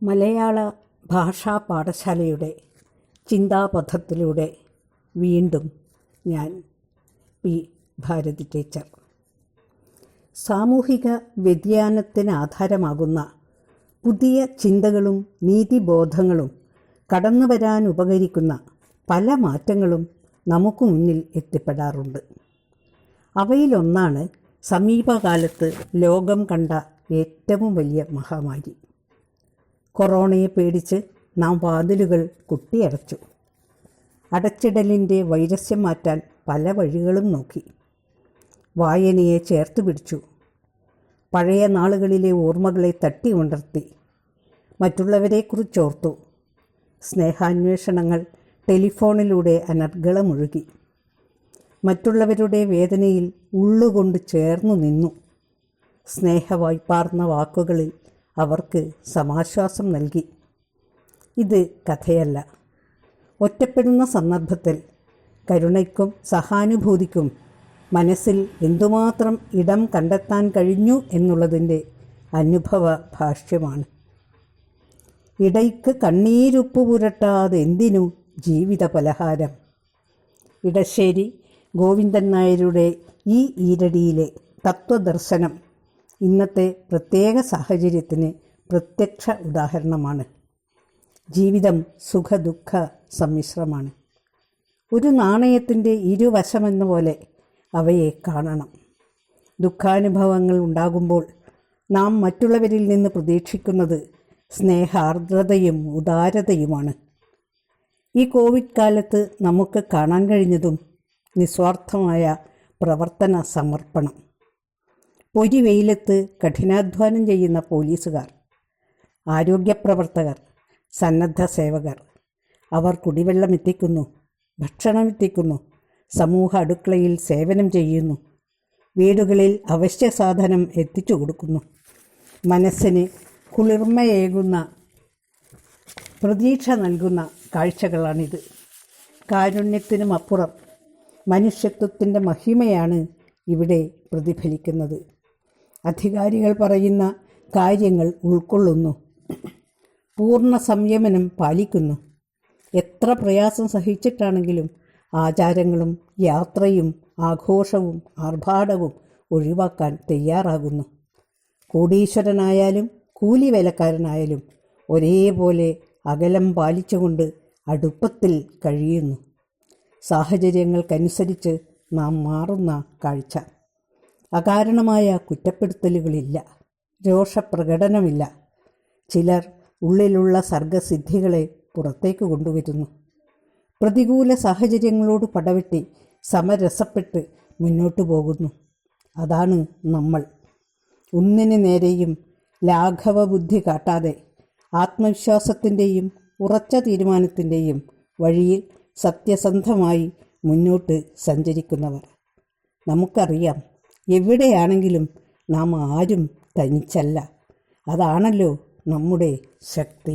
മലയാള ഭാഷാ പാഠശാലയുടെ ചിന്താപഥത്തിലൂടെ വീണ്ടും ഞാൻ പി. ഭാരതി ടീച്ചർ. സാമൂഹിക വ്യതിയാനത്തിന് ആധാരമാകുന്ന പുതിയ ചിന്തകളും നീതിബോധങ്ങളും കടന്നു വരാൻ ഉപകരിക്കുന്ന പല മാറ്റങ്ങളും നമുക്ക് മുന്നിൽ എത്തിപ്പെടാറുണ്ട്. അവയിലൊന്നാണ് സമീപകാലത്ത് ലോകം കണ്ട ഏറ്റവും വലിയ മഹാമാരി. കൊറോണയെ പേടിച്ച് നാം വാതിലുകൾ കുട്ടിയടച്ചു. അടച്ചിടലിൻ്റെ വൈരസ്യം മാറ്റാൻ പല വഴികളും നോക്കി. വായനയെ ചേർത്ത് പിടിച്ചു. പഴയ നാളുകളിലെ ഓർമ്മകളെ തട്ടി ഉണർത്തി. മറ്റുള്ളവരെക്കുറിച്ചോർത്തു. സ്നേഹാന്വേഷണങ്ങൾ ടെലിഫോണിലൂടെ അനർഗളമൊഴുകി. മറ്റുള്ളവരുടെ വേദനയിൽ ഉള്ളുകൊണ്ട് ചേർന്നു നിന്നു. സ്നേഹവായ്പാർന്ന വാക്കുകളിൽ അവർക്ക് സമാശ്വാസം നൽകി. ഇത് കഥയല്ല. ഒറ്റപ്പെടുന്ന സന്ദർഭത്തിൽ കരുണയ്ക്കും സഹാനുഭൂതിക്കും മനസ്സിൽ എന്തുമാത്രം ഇടം കണ്ടെത്താൻ കഴിഞ്ഞു എന്നുള്ളതിൻ്റെ അനുഭവ ഭാഷ്യമാണ്. ഇടയ്ക്ക് കണ്ണീരുപ്പ് പുരട്ടാതെ എന്തിനു ജീവിത പലഹാരം. ഇടശ്ശേരി ഗോവിന്ദൻ നായരുടെ ഈ ഈരടിയിലെ തത്വദർശനം ഇന്നത്തെ പ്രത്യേക സാഹചര്യത്തിന് പ്രത്യക്ഷ ഉദാഹരണമാണ്. ജീവിതം സുഖദുഃഖ സമ്മിശ്രമാണ്. ഒരു നാണയത്തിൻ്റെ ഇരുവശമെന്ന പോലെ അവയെ കാണണം. ദുഃഖാനുഭവങ്ങൾ ഉണ്ടാകുമ്പോൾ നാം മറ്റുള്ളവരിൽ നിന്ന് പ്രതീക്ഷിക്കുന്നത് സ്നേഹാർദ്രതയും ഉദാരതയുമാണ്. ഈ കോവിഡ് കാലത്ത് നമുക്ക് കാണാൻ കഴിഞ്ഞതും നിസ്വാർത്ഥമായ പ്രവർത്തന സമർപ്പണം. പൊരിവെയിലത്ത് കഠിനാധ്വാനം ചെയ്യുന്ന പോലീസുകാർ, ആരോഗ്യപ്രവർത്തകർ, സന്നദ്ധ സേവകർ. അവർ കുടിവെള്ളം എത്തിക്കുന്നു, ഭക്ഷണം എത്തിക്കുന്നു, സമൂഹ അടുക്കളയിൽ സേവനം ചെയ്യുന്നു, വീടുകളിൽ അവശ്യ സാധനം എത്തിച്ചു കൊടുക്കുന്നു. മനസ്സിന് കുളിർമയേകുന്ന, പ്രതീക്ഷ നൽകുന്ന കാഴ്ചകളാണിത്. കാരുണ്യത്തിനുമപ്പുറം മനുഷ്യത്വത്തിൻ്റെ മഹിമയാണ് ഇവിടെ പ്രതിഫലിക്കുന്നത്. അധികാരികൾ പറയുന്ന കാര്യങ്ങൾ ഉൾക്കൊള്ളുന്നു. പൂർണ്ണ സംയമനം പാലിക്കുന്നു. എത്ര പ്രയാസം സഹിച്ചിട്ടാണെങ്കിലും ആചാരങ്ങളും യാത്രയും ആഘോഷവും ആർഭാടവും ഒഴിവാക്കാൻ തയ്യാറാകുന്നു. കോടീശ്വരനായാലും കൂലിവേലക്കാരനായാലും ഒരേപോലെ അകലം പാലിച്ചുകൊണ്ട് അടുപ്പത്തിൽ കഴിയുന്നു. സാഹചര്യങ്ങൾക്കനുസരിച്ച് നാം മാറുന്ന കാഴ്ച. അകാരണമായ കുറ്റപ്പെടുത്തലുകളില്ല, രോഷപ്രകടനമില്ല. ചിലർ ഉള്ളിലുള്ള സർഗസിദ്ധികളെ പുറത്തേക്ക് കൊണ്ടുവരുന്നു. പ്രതികൂല സാഹചര്യങ്ങളോട് പടവെട്ടി സമരസപ്പെട്ട് മുന്നോട്ടു പോകുന്നു. അതാണ് നമ്മൾ. ഒന്നിനു നേരെയും ലാഘവബുദ്ധി കാട്ടാതെ ആത്മവിശ്വാസത്തിൻ്റെയും ഉറച്ച തീരുമാനത്തിൻ്റെയും വഴിയിൽ സത്യസന്ധമായി മുന്നോട്ട് സഞ്ചരിക്കുന്നവർ. നമുക്കറിയാം, എവിടെയാണെങ്കിലും നാം ആരും തനിച്ചല്ല. അതാണല്ലോ നമ്മുടെ ശക്തി.